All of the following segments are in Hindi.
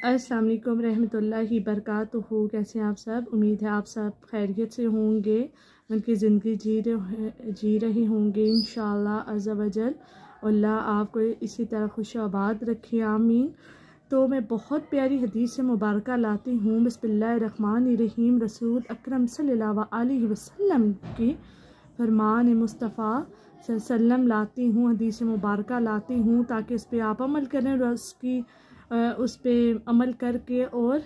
अस्सलाम वालेकुम रहमतुल्लाहि बरकातुहू। कैसे हैं आप सब? उम्मीद है आप सब खैरियत से होंगे, उनकी ज़िंदगी जी रहे होंगे इंशाअल्लाह अज़्ज़ा वजल। अल्लाह आपको इसी तरह खुश आबाद रखे, आमीन। तो मैं बहुत प्यारी हदीस मुबारक लाती हूँ। बिस्मिल्लाहिर्रहमानिर्रहीम। रसूल अकरम सल्लल्लाहु अलैहि वसल्लम की फरमान मुस्तफ़ा सल्लम लाती हूँ, हदीस मुबारक लाती हूँ ताकि उस पर आप अमल करें और उस पर अमल करके और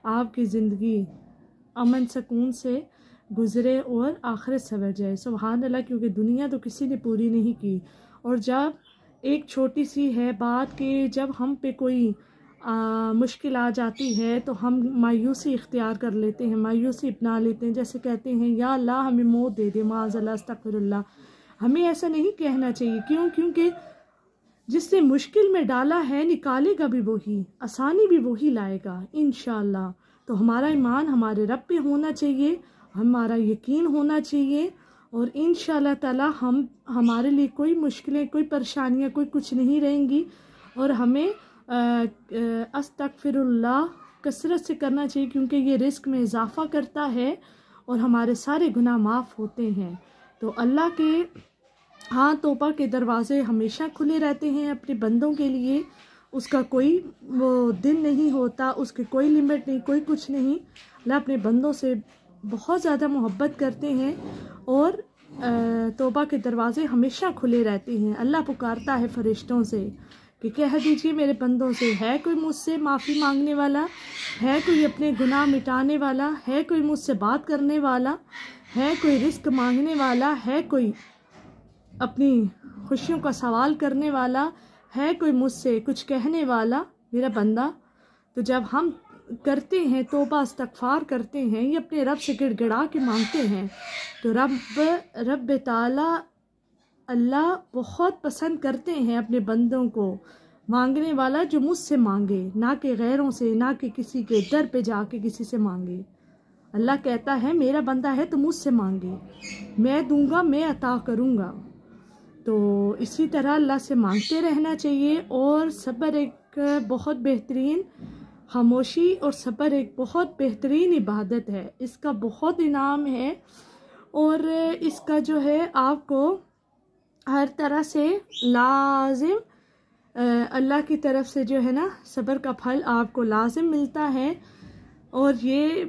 आपकी ज़िंदगी अमन सुकून से गुज़रे और आखिरत सवर जाए। सुभान अल्लाह। क्योंकि दुनिया तो किसी ने पूरी नहीं की। और जब एक छोटी सी है बात कि जब हम पे कोई मुश्किल आ जाती है तो हम मायूसी इख्तियार कर लेते हैं, मायूसी अपना लेते हैं। जैसे कहते हैं या अल्लाह हमें मौत दे दे, माज़अल्लाह अस्तग़फिरुल्लाह। हमें ऐसा नहीं कहना चाहिए। क्यों? क्योंकि जिसने मुश्किल में डाला है निकालेगा भी वही, आसानी भी वही लाएगा इंशाअल्लाह। तो हमारा ईमान हमारे रब पे होना चाहिए, हमारा यकीन होना चाहिए और इंशाअल्लाह ताला हमारे लिए कोई मुश्किलें, कोई परेशानियां, कोई कुछ नहीं रहेंगी। और हमें अस्तग़फिरुल्लाह कसरत से करना चाहिए क्योंकि ये रिस्क में इजाफ़ा करता है और हमारे सारे गुनाह माफ़ होते हैं। तो अल्लाह के हाँ तौबा के दरवाज़े हमेशा खुले रहते हैं अपने बंदों के लिए। उसका कोई वो दिन नहीं होता, उसके कोई लिमिट नहीं, कोई कुछ नहीं। अल्लाह अपने बंदों से बहुत ज़्यादा मोहब्बत करते हैं और तौबा के दरवाज़े हमेशा खुले रहते हैं। अल्लाह पुकारता है फरिश्तों से कि कह दीजिए मेरे बंदों से, है कोई मुझसे माफ़ी मांगने वाला, है कोई अपने गुनाह मिटाने वाला, है कोई मुझसे बात करने वाला, है कोई रिस्क मांगने वाला, है कोई अपनी खुशियों का सवाल करने वाला, है कोई मुझसे कुछ कहने वाला मेरा बंदा। तो जब हम करते हैं तौबा इस्तग़फ़ार करते हैं, ये अपने रब से गिड़गिड़ा के मांगते हैं तो रब ताला अल्लाह बहुत पसंद करते हैं अपने बंदों को मांगने वाला जो मुझसे मांगे, ना कि गैरों से, ना कि किसी के दर पे जाके किसी से मांगे। अल्लाह कहता है मेरा बंदा है तो मुझसे मांगे, मैं दूंगा, मैं अता करूँगा। तो इसी तरह अल्लाह से मांगते रहना चाहिए। और सब्र एक बहुत बेहतरीन, खामोशी और सब्र एक बहुत बेहतरीन इबादत है, इसका बहुत इनाम है और इसका जो है आपको हर तरह से लाजिम अल्लाह की तरफ से जो है ना सब्र का फल आपको लाजिम मिलता है। और ये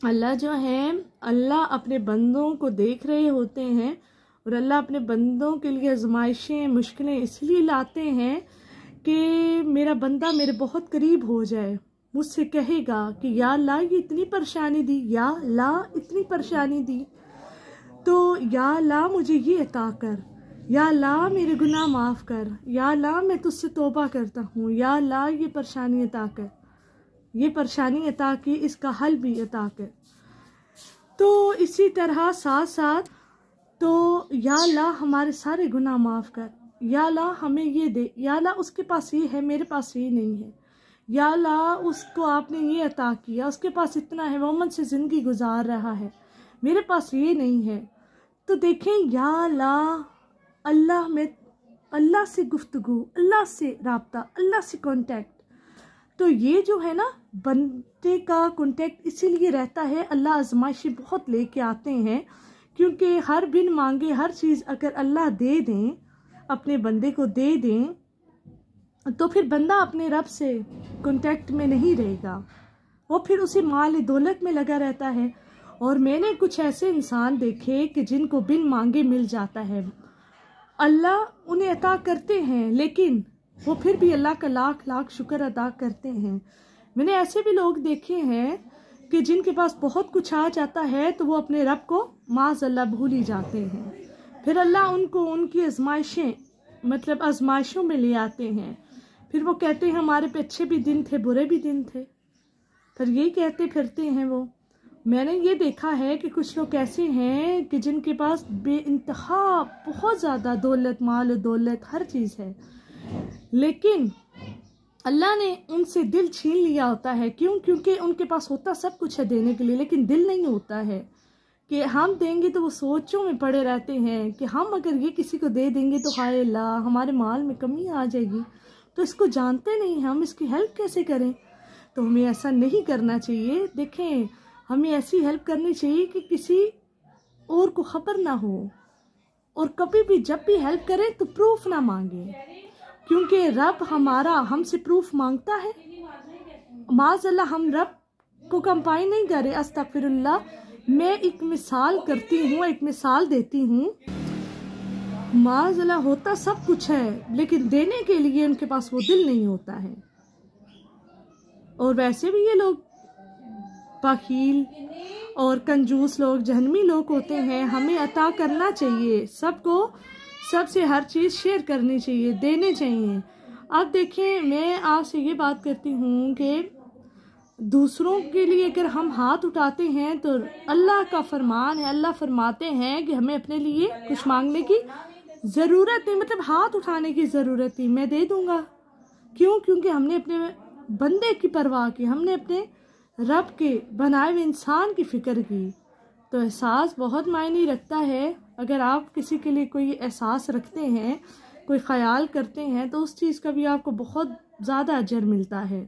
अल्लाह जो है, अल्लाह अपने बंदों को देख रहे होते हैं और अल्लाह अपने बंदों के लिए आजमाइशें, मुश्किलें इसलिए लाते हैं कि मेरा बंदा मेरे बहुत करीब हो जाए, मुझसे कहेगा कि या अल्लाह ये इतनी परेशानी दी, या अल्लाह इतनी परेशानी दी, तो या अल्लाह मुझे ये अता कर, या अल्लाह मेरे गुनाह माफ़ कर, या अल्लाह मैं तुझसे तौबा करता हूँ, या अल्लाह ये परेशानी अता कर, ये परेशानी अता की, इसका हल भी अता कर। तो इसी तरह साथ साथ तो या अल्लाह हमारे सारे गुनाह माफ़ कर, या अल्लाह हमें ये दे, या अल्लाह उसके पास ये है मेरे पास ये नहीं है, या अल्लाह उसको आपने ये अता किया, उसके पास इतना है, वो अमन से ज़िंदगी गुजार रहा है, मेरे पास ये नहीं है। तो देखें या अल्लाह, अल्लाह में अल्लाह से गुफ्तगू, अल्लाह से राब्ता, अल्लाह से कॉन्टेक्ट। तो ये जो है ना बंदे का कॉन्टेक्ट इसीलिए रहता है, अल्लाह आजमाइशें बहुत लेके आते हैं क्योंकि हर बिन मांगे हर चीज़ अगर अल्लाह दे दें, अपने बंदे को दे दें, तो फिर बंदा अपने रब से कांटेक्ट में नहीं रहेगा, वो फिर उसी माल दौलत में लगा रहता है। और मैंने कुछ ऐसे इंसान देखे कि जिनको बिन मांगे मिल जाता है, अल्लाह उन्हें अता करते हैं लेकिन वो फिर भी अल्लाह का लाख लाख शुक्र अदा करते हैं। मैंने ऐसे भी लोग देखे हैं कि जिनके पास बहुत कुछ आ जाता है तो वो अपने रब को माज़अल्लाह भूल ही जाते हैं। फिर अल्लाह उनको उनकी आजमाइशें, मतलब आजमाइशों में ले आते हैं। फिर वो कहते हैं हमारे पे अच्छे भी दिन थे, बुरे भी दिन थे, फिर यही कहते फिरते हैं वो। मैंने ये देखा है कि कुछ लोग ऐसे हैं कि जिनके पास बेइंतहा बहुत ज़्यादा दौलत, माल दौलत, हर चीज़ है, लेकिन अल्लाह ने उनसे दिल छीन लिया होता है। क्यों? क्योंकि उनके पास होता सब कुछ है देने के लिए, लेकिन दिल नहीं होता है कि हम देंगे। तो वो सोचों में पड़े रहते हैं कि हम अगर ये किसी को दे देंगे तो हाय अल्लाह हमारे माल में कमी आ जाएगी, तो इसको जानते नहीं, हम इसकी हेल्प कैसे करें? तो हमें ऐसा नहीं करना चाहिए। देखें, हमें ऐसी हेल्प करनी चाहिए कि किसी और को खबर ना हो, और कभी भी जब भी हेल्प करें तो प्रूफ ना मांगे, क्योंकि रब हमारा हमसे प्रूफ मांगता है। माज़अल्लाह हम रब को कंपाइन नहीं करे, अस्तगफिरुल्लाह। मैं एक मिसाल करती हूँ, एक मिसाल देती हूँ। माज़अल्लाह होता सब कुछ है, लेकिन देने के लिए उनके पास वो दिल नहीं होता है। और वैसे भी ये लोग बखील और कंजूस लोग, जहन्नमी लोग होते हैं। हमें अता करना चाहिए, सबको सबसे हर चीज़ शेयर करनी चाहिए, देने चाहिए। अब देखें, मैं आपसे ये बात करती हूँ कि दूसरों के लिए अगर हम हाथ उठाते हैं तो अल्लाह का फरमान है, अल्लाह फरमाते हैं कि हमें अपने लिए कुछ मांगने की ज़रूरत नहीं, मतलब हाथ उठाने की ज़रूरत नहीं, मैं दे दूँगा। क्यों? क्योंकि हमने अपने बंदे की परवाह की, हमने अपने रब के बनाए हुए इंसान की फ़िक्र की। तो एहसास बहुत मायने रखता है। अगर आप किसी के लिए कोई एहसास रखते हैं, कोई ख्याल करते हैं, तो उस चीज़ का भी आपको बहुत ज़्यादा अजर मिलता है।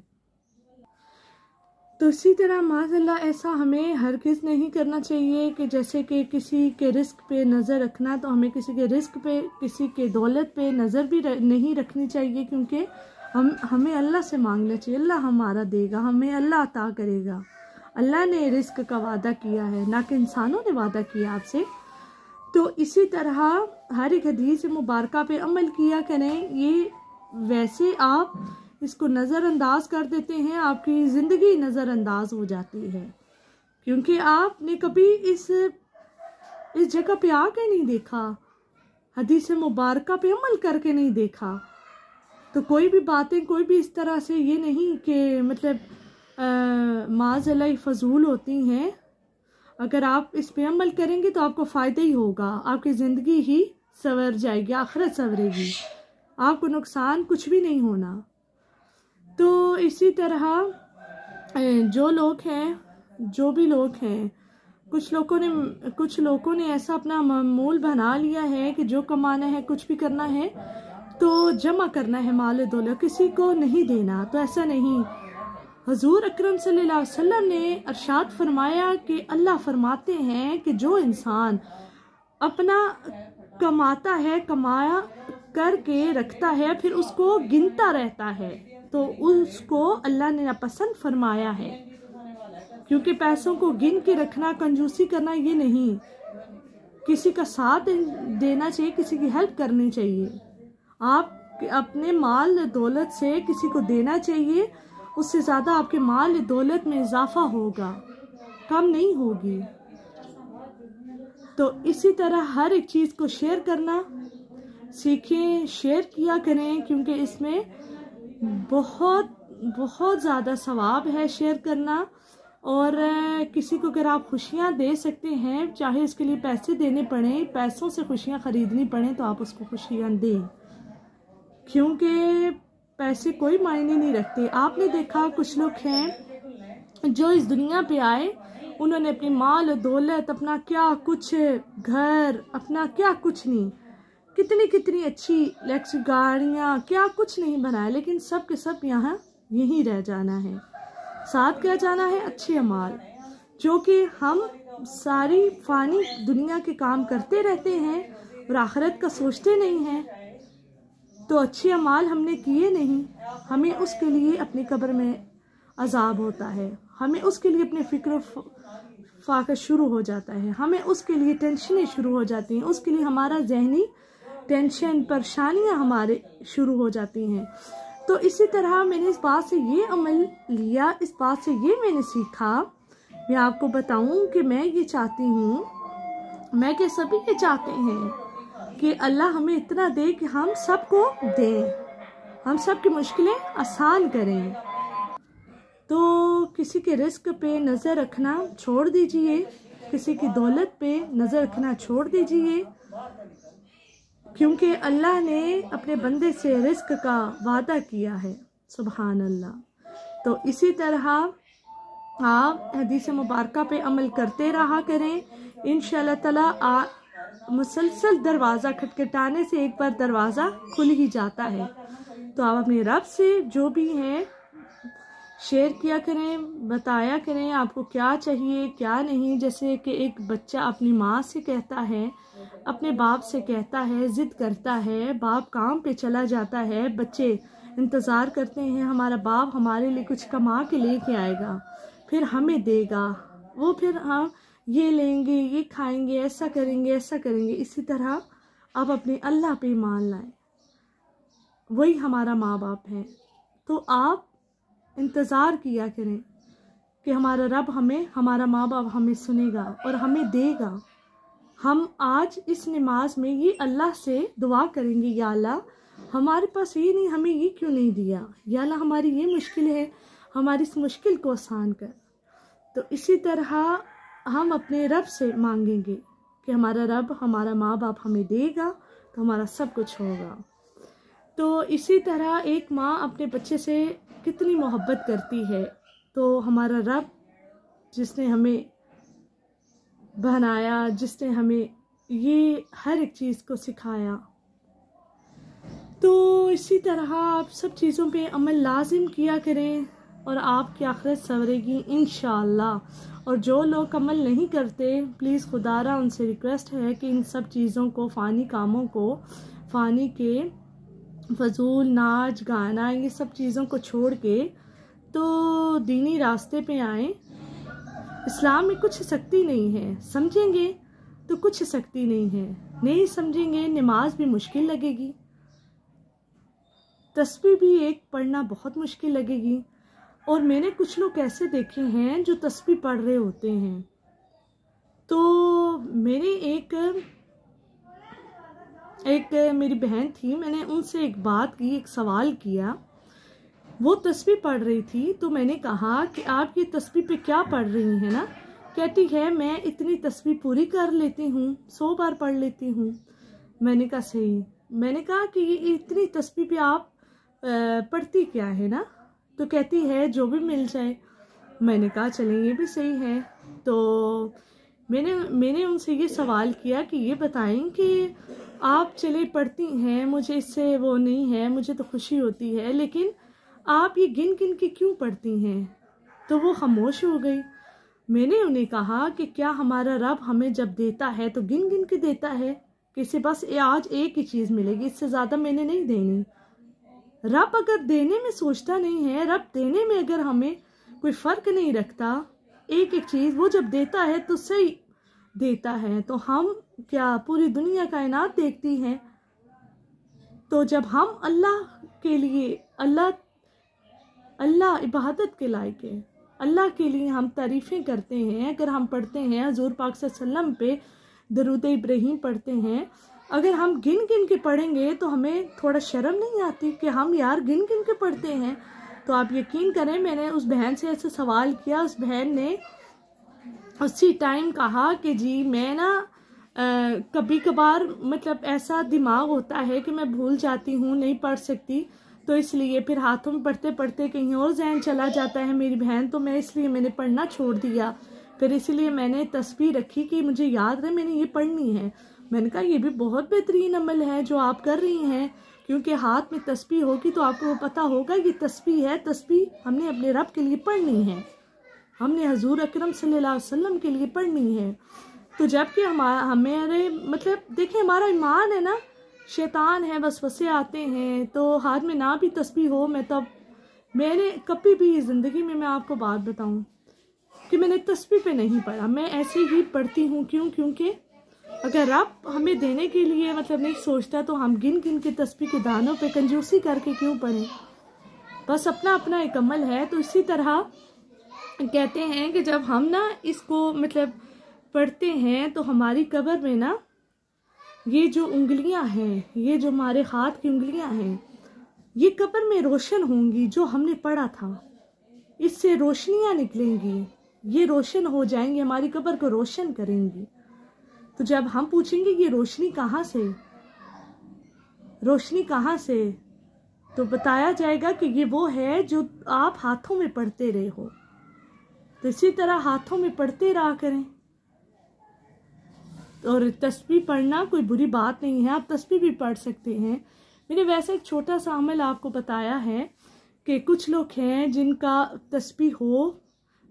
तो इसी तरह माज़अल्लाह ऐसा हमें हरगिज़ नहीं करना चाहिए कि जैसे कि किसी के रिस्क पे नज़र रखना, तो हमें किसी के रिस्क पे, किसी के दौलत पे नज़र भी नहीं रखनी चाहिए, क्योंकि हमें अल्लाह से मांगना चाहिए। अल्लाह हमारा देगा, हमें अल्लाह अता करेगा। अल्लाह ने रिस्क का वादा किया है, ना कि इंसानों ने वादा किया आपसे। तो इसी तरह हर एक हदीस मुबारका पे अमल किया करें। ये वैसे आप इसको नज़रअंदाज कर देते हैं, आपकी ज़िंदगी नज़रअंदाज हो जाती है, क्योंकि आपने कभी इस जगह पे आके नहीं देखा, हदीस मुबारका पे अमल करके नहीं देखा। तो कोई भी बातें, कोई भी इस तरह से ये नहीं कि मतलब माज़अल्लाह फजूल होती हैं। अगर आप इस पे अमल करेंगे तो आपको फ़ायदा ही होगा, आपकी ज़िंदगी ही संवर जाएगी, आखिरत संवरेगी, आपको नुकसान कुछ भी नहीं होना। तो इसी तरह जो लोग हैं, जो भी लोग हैं, कुछ लोगों ने ऐसा अपना मामूल बना लिया है कि जो कमाना है, कुछ भी करना है तो जमा करना है माल दौलत, किसी को नहीं देना। तो ऐसा नहीं। हुजूर अकरम सल्लल्लाहु अलैहि वसल्लम ने अरशाद फरमाया कि अल्लाह फरमाते हैं कि जो इंसान अपना कमाता है, कमाया करके रखता है, फिर उसको गिनता रहता है, तो उसको अल्लाह ने नापसंद फरमाया है। क्योंकि पैसों को गिन के रखना, कंजूसी करना, ये नहीं। किसी का साथ देना चाहिए, किसी की हेल्प करनी चाहिए। आप अपने माल दौलत से किसी को देना चाहिए, उससे ज़्यादा आपके माल दौलत में इजाफा होगा, कम नहीं होगी। तो इसी तरह हर एक चीज़ को शेयर करना सीखें, शेयर किया करें, क्योंकि इसमें बहुत बहुत ज़्यादा सवाब है शेयर करना। और किसी को अगर आप खुशियाँ दे सकते हैं, चाहे इसके लिए पैसे देने पड़े, पैसों से खुशियाँ ख़रीदनी पड़े, तो आप उसको खुशियाँ दें, क्योंकि पैसे कोई मायने नहीं रखते। आपने देखा कुछ लोग हैं जो इस दुनिया पे आए, उन्होंने अपनी माल दौलत, अपना क्या कुछ घर, अपना क्या कुछ नहीं, कितनी कितनी अच्छी लग्जरी गाड़ियाँ, क्या कुछ नहीं बनाया, लेकिन सब के सब यहाँ यहीं रह जाना है। साथ क्या जाना है? अच्छे अमाल, जो कि हम सारी फानी दुनिया के काम करते रहते हैं और आखिरत का सोचते नहीं हैं। तो अच्छे अमाल हमने किए नहीं, हमें उसके लिए अपनी कब्र में अजाब होता है, हमें उसके लिए अपने फिक्र फाका शुरू हो जाता है, हमें उसके लिए टेंशनें शुरू हो जाती हैं, उसके लिए हमारा जहनी टेंशन, परेशानियां हमारे शुरू हो जाती हैं। तो इसी तरह मैंने इस बात से ये अमल लिया, इस बात से ये मैंने सीखा। मैं आपको बताऊं कि मैं ये चाहती हूँ, मैं क्या सभी ये चाहते हैं कि अल्लाह हमें इतना दे कि हम सबको दें, हम सब की मुश्किलें आसान करें। तो किसी के रिस्क पे नज़र रखना छोड़ दीजिए, किसी की दौलत पे नज़र रखना छोड़ दीजिए, क्योंकि अल्लाह ने अपने बंदे से रिस्क का वादा किया है। सुभान अल्लाह। तो इसी तरह आप हदीस मुबारका पे अमल करते रहा करें, इंशाअल्लाह ताला मुसलसल दरवाज़ा खटखटाने से एक बार दरवाज़ा खुल ही जाता है। तो आप अपने रब से जो भी हैं शेयर किया करें, बताया करें आपको क्या चाहिए क्या नहीं। जैसे कि एक बच्चा अपनी माँ से कहता है, अपने बाप से कहता है, ज़िद करता है, बाप काम पे चला जाता है, बच्चे इंतज़ार करते हैं हमारा बाप हमारे लिए कुछ कमा के लेके आएगा, फिर हमें देगा, वो फिर हम ये लेंगे, ये खाएंगे, ऐसा करेंगे, ऐसा करेंगे। इसी तरह आप अपने अल्लाह पे ईमान लाएं, वही हमारा माँ बाप है। तो आप इंतज़ार किया करें कि हमारा रब हमें, हमारा माँ बाप हमें सुनेगा और हमें देगा। हम आज इस नमाज में ये अल्लाह से दुआ करेंगे, या अल्लाह हमारे पास ये नहीं, हमें ये क्यों नहीं दिया, या अल्लाह हमारी ये मुश्किल है, हमारी इस मुश्किल को आसान कर। तो इसी तरह हम अपने रब से मांगेंगे कि हमारा रब, हमारा माँ बाप हमें देगा तो हमारा सब कुछ होगा। तो इसी तरह एक माँ अपने बच्चे से कितनी मोहब्बत करती है, तो हमारा रब जिसने हमें बनाया, जिसने हमें ये हर एक चीज़ को सिखाया, तो इसी तरह आप सब चीज़ों पे अमल लाजिम किया करें और आपकी आखिरत संवरेगी इंशाअल्लाह। और जो लोग अमल नहीं करते, प्लीज़ खुदारा उनसे रिक्वेस्ट है कि इन सब चीज़ों को, फ़ानी कामों को, फ़ानी के फजूल नाच गाना, ये सब चीज़ों को छोड़ के तो दीनी रास्ते पे आएँ। इस्लाम में कुछ सख्ती नहीं है, समझेंगे तो कुछ सख्ती नहीं है, नहीं समझेंगे नमाज भी मुश्किल लगेगी, तस्बीह भी एक पढ़ना बहुत मुश्किल लगेगी। और मैंने कुछ लोग ऐसे देखे हैं जो तस्बीह पढ़ रहे होते हैं। तो मेरे एक मेरी बहन थी, मैंने उनसे एक बात की, एक सवाल किया। वो तस्बीह पढ़ रही थी तो मैंने कहा कि आप ये तस्बीह पे क्या पढ़ रही हैं ना। कहती है मैं इतनी तस्बीह पूरी कर लेती हूँ, 100 बार पढ़ लेती हूँ। मैंने कहा सही। मैंने कहा कि ये इतनी तस्बीह पे आप पढ़ती क्या है ना। तो कहती है जो भी मिल जाए। मैंने कहा चलें ये भी सही है। तो मैंने उनसे ये सवाल किया कि ये बताएं कि आप चले पढ़ती हैं, मुझे इससे वो नहीं है, मुझे तो खुशी होती है, लेकिन आप ये गिन गिन के क्यों पढ़ती हैं। तो वो खामोश हो गई। मैंने उन्हें कहा कि क्या हमारा रब हमें जब देता है तो गिन गिन के देता है कि इसे बस आज एक ही चीज़ मिलेगी, इससे ज़्यादा मैंने नहीं देनी। रब अगर देने में सोचता नहीं है, रब देने में अगर हमें कोई फ़र्क नहीं रखता, एक एक चीज़ वो जब देता है तो सही देता है। तो हम क्या पूरी दुनिया कायनात देखती हैं। तो जब हम अल्लाह के लिए, अल्लाह इबादत के लायक है, अल्लाह के लिए हम तारीफ़ें करते हैं, अगर हम पढ़ते हैं हुज़ूर पाक सल्लल्लाहु अलैहि वसल्लम पे दरूद इब्राहीम पढ़ते हैं, अगर हम गिन गिन के पढ़ेंगे तो हमें थोड़ा शर्म नहीं आती कि हम यार गिन गिन के पढ़ते हैं। तो आप यकीन करें, मैंने उस बहन से ऐसे सवाल किया, उस बहन ने उसी टाइम कहा कि जी मैं ना कभी कभार मतलब ऐसा दिमाग होता है कि मैं भूल जाती हूँ, नहीं पढ़ सकती, तो इसलिए फिर हाथों में पढ़ते पढ़ते कहीं और जहन चला जाता है मेरी बहन, तो मैंने पढ़ना छोड़ दिया। फिर इसलिए मैंने तस्बीह रखी कि मुझे याद रहे मैंने ये पढ़नी है। मैंने कहा ये भी बहुत बेहतरीन अमल है जो आप कर रही हैं, क्योंकि हाथ में तस्बीह होगी तो आपको पता होगा ये तस्बीह है, तस्बीह हमने अपने रब के लिए पढ़नी है, हमने हुज़ूर अकरम सल्लल्लाहु अलैहि वसल्लम के लिए पढ़नी है। तो जबकि हमारे मतलब देखिए हमारा ईमान है ना, शैतान है, वसवसे आते हैं, तो हाथ में ना भी तस्बीह हो, मैंने कभी भी ज़िंदगी में, मैं आपको बात बताऊं कि मैंने तस्बीह पे नहीं पढ़ा, मैं ऐसे ही पढ़ती हूँ। क्योंकि अगर रब हमें देने के लिए मतलब नहीं सोचता तो हम गिन गिन के तस्बीह के दानों पे कंजूसी करके क्यों पढ़ें। बस अपना अपना एक अमल है। तो इसी तरह कहते हैं कि जब हम ना इसको मतलब पढ़ते हैं तो हमारी कब्र में ना ये जो उंगलियां हैं, ये जो हमारे हाथ की उंगलियां हैं, ये कब्र में रोशन होंगी। जो हमने पढ़ा था इससे रोशनियां निकलेंगी, ये रोशन हो जाएंगी, हमारी कब्र को रोशन करेंगी। तो जब हम पूछेंगे ये रोशनी कहाँ से, तो बताया जाएगा कि ये वो है जो आप हाथों में पढ़ते रहे हो। तो इसी तरह हाथों में पढ़ते रहा करें। और तस्बीह पढ़ना कोई बुरी बात नहीं है, आप तस्बीह भी पढ़ सकते हैं, मैंने वैसे एक छोटा सा अमल आपको बताया है कि कुछ लोग हैं जिनका तस्बीह हो,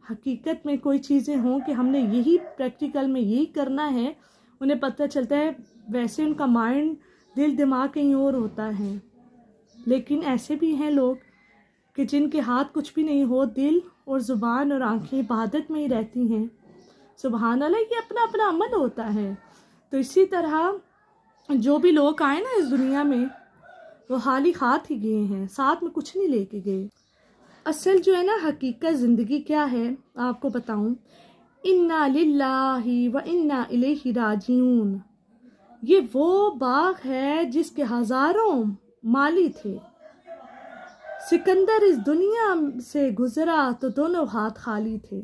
हकीकत में कोई चीज़ें हों कि हमने यही प्रैक्टिकल में यही करना है, उन्हें पता चलता है, वैसे उनका माइंड दिल दिमाग कहीं और होता है। लेकिन ऐसे भी हैं लोग कि जिनके हाथ कुछ भी नहीं हो, दिल और ज़ुबान और आंखें इबादत में ही रहती हैं। सुभान अल्लाह, ये अपना अपना अमल होता है। तो इसी तरह जो भी लोग आए ना इस दुनिया में, वो खाली हाथ ही गए हैं, साथ में कुछ नहीं लेके गए। असल जो है ना हकीकत ज़िंदगी क्या है आपको बताऊं, इन्ना लिल्लाहि व इन्ना इलैहि राजिऊन। ये वो बाग है जिसके हजारों माली थे। सिकंदर इस दुनिया से गुजरा तो दोनों हाथ खाली थे।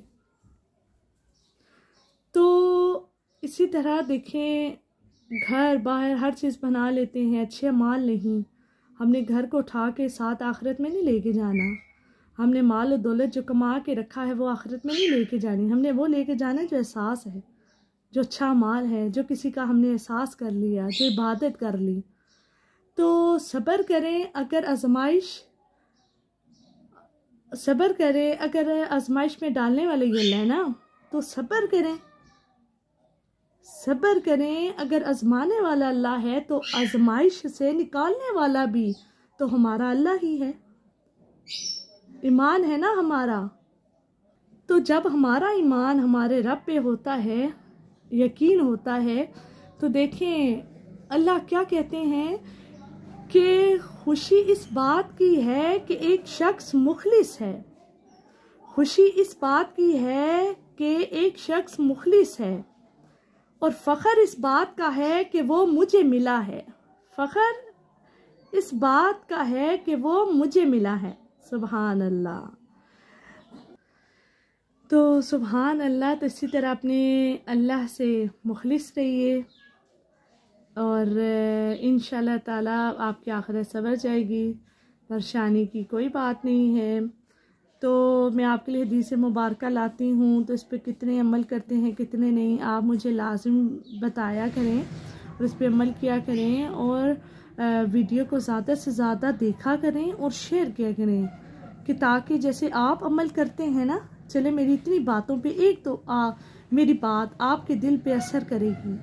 तो इसी तरह देखें, घर बाहर हर चीज़ बना लेते हैं, अच्छे माल नहीं। हमने घर को उठा के साथ आखिरत में नहीं लेके जाना। हमने माल और दौलत जो कमा के रखा है वो आखिरत में नहीं लेके जानी। हमने वो लेके जाना है जो एहसास है, जो अच्छा माल है, जो किसी का हमने एहसास कर लिया, जो इबादत कर ली। तो सब्र करें, अगर आजमाइश में डालने वाले ये है ना, तो सब्र करें। अगर आजमाने वाला अल्लाह है तो आजमाइश से निकालने वाला भी तो हमारा अल्लाह ही है। ईमान है ना हमारा। तो जब हमारा ईमान हमारे रब पे होता है, यकीन होता है, तो देखें अल्लाह क्या कहते हैं कि खुशी इस बात की है कि एक शख्स मुखलिस है। खुशी इस बात की है कि एक शख्स मुखलिस है, और फ़ख्र इस बात का है कि वो मुझे मिला है। फ़ख्र इस बात का है कि वो मुझे मिला है। सुभान अल्लाह। तो सुभान अल्लाह। तो इसी तरह अपने अल्लाह से मुखलिस रहिए और इंशाल्लाह ताला आपकी आखिरत सवर जाएगी। परेशानी की कोई बात नहीं है। तो मैं आपके लिए हदीस मुबारक लाती हूँ, तो इस पर कितने अमल करते हैं कितने नहीं, आप मुझे लाजिम बताया करें और इस पर अमल किया करें, और वीडियो को ज़्यादा से ज़्यादा देखा करें और शेयर किया करें, कि ताकि जैसे आप अमल करते हैं ना, चले मेरी इतनी बातों पे एक तो मेरी बात आपके दिल पे असर करेगी।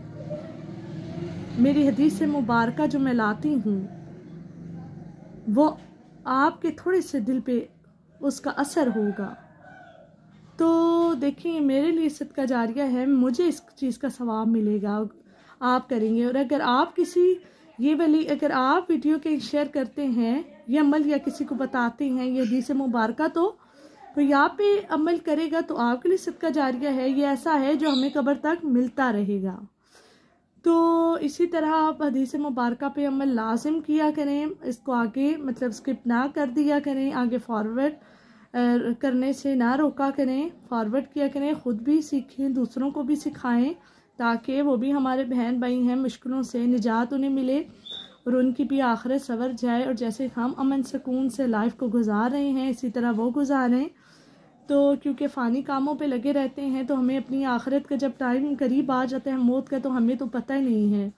मेरी हदीस मुबारक जो मैं लाती हूँ वो आपके थोड़े से दिल पे उसका असर होगा। तो देखिए मेरे लिए सदका जारिया है, मुझे इस चीज़ का सवाब मिलेगा, आप करेंगे। और अगर आप अगर आप वीडियो के शेयर करते हैं ये अमल या किसी को बताते हैं ये हदीस मुबारक, तो कोई आप पे अमल करेगा तो आपके लिए सदका जारिया है। ये ऐसा है जो हमें कब्र तक मिलता रहेगा। तो इसी तरह आप हदीस मुबारक पे अमल लाजिम किया करें, इसको आगे मतलब स्किप ना कर दिया करें, आगे फॉरवर्ड करने से ना रोका करें, फॉरवर्ड किया करें, ख़ुद भी सीखें, दूसरों को भी सिखाएं, ताकि वो भी हमारे बहन भाई हैं, मुश्किलों से निजात उन्हें मिले और उनकी भी आखिरत सवर जाए। और जैसे हम अमन सुकून से लाइफ को गुजार रहे हैं इसी तरह वो गुजारें। तो क्योंकि फ़ानी कामों पे लगे रहते हैं तो हमें अपनी आखिरत का जब टाइम करीब आ जाता है मौत का, तो हमें तो पता ही नहीं है।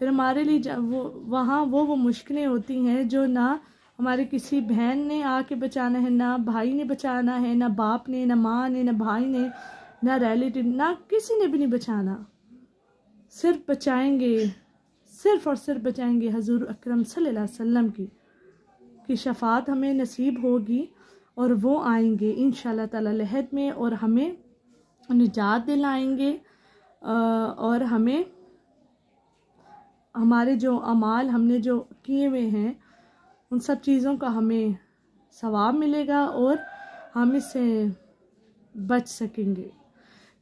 फिर हमारे लिए वो मुश्किलें होती हैं जो ना हमारे किसी बहन ने आके बचाना है, ना भाई ने बचाना है, ना बाप ने, ना माँ ने, ना भाई ने, ना रिलेटिव, ना किसी ने भी नहीं बचाना। सिर्फ बचाएंगे हजूर अकरम सल्लल्लाहु अलैहि वसल्लम की शफात हमें नसीब होगी और वो आएंगे इंशाल्लाह ताला लहद में और हमें निजात दिलाएंगे और हमें हमारे जो अमाल हमने जो किए हुए हैं उन सब चीज़ों का हमें सवाब मिलेगा और हम इससे बच सकेंगे।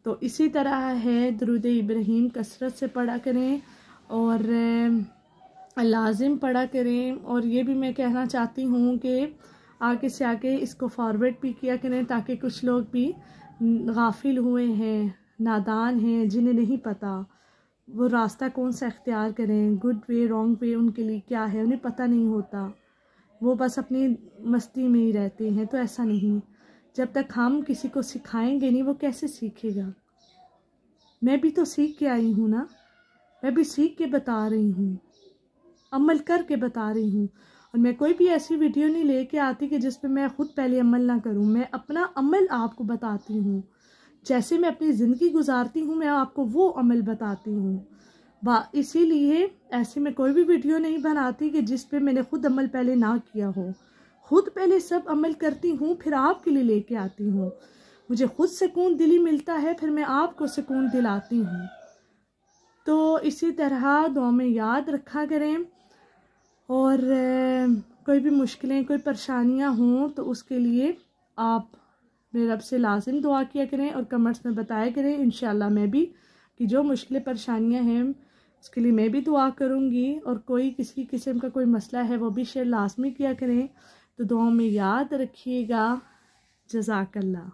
तो इसी तरह है दरूद इब्राहीम कसरत से पढ़ा करें और लाजिम पढ़ा करें। और ये भी मैं कहना चाहती हूँ कि आगे से आगे इसको फॉरवर्ड भी किया करें, ताकि कुछ लोग भी गाफिल हुए हैं, नादान हैं, जिन्हें नहीं पता वो रास्ता कौन सा इख्तियार करें, गुड वे रॉन्ग वे उनके लिए क्या है, उन्हें पता नहीं होता, वो बस अपनी मस्ती में ही रहते हैं। तो ऐसा नहीं, जब तक हम किसी को सिखाएंगे नहीं वो कैसे सीखेगा। मैं भी तो सीख के आई हूँ ना, मैं भी सीख के बता रही हूँ, अमल करके बता रही हूँ। और मैं कोई भी ऐसी वीडियो नहीं लेके आती कि जिस पे मैं खुद पहले अमल ना करूँ। मैं अपना अमल आपको बताती हूँ, जैसे मैं अपनी ज़िंदगी गुजारती हूँ मैं आपको वो अमल बताती हूँ। इसीलिए ऐसे मैं कोई भी वीडियो नहीं बनाती कि जिस पे मैंने खुद अमल पहले ना किया हो। खुद पहले सब अमल करती हूँ, फिर आपके लिए लेके आती हूँ। मुझे खुद सुकून दिली मिलता है, फिर मैं आपको सुकून दिलाती हूँ। तो इसी तरह दुआ में याद रखा करें। और कोई भी मुश्किलें, कोई परेशानियाँ हों तो उसके लिए आप मेरे रब से लाजिम दुआ किया करें और कमेंट्स में बताया करें। इंशाल्लाह मैं भी कि जो मुश्किलें परेशानियाँ हैं उसके लिए मैं भी दुआ करूँगी। और कोई किसी किस्म का कोई मसला है वो भी शेयर लाजमी किया करें। तो दुआ में याद रखिएगा। जज़ाकल्लाह।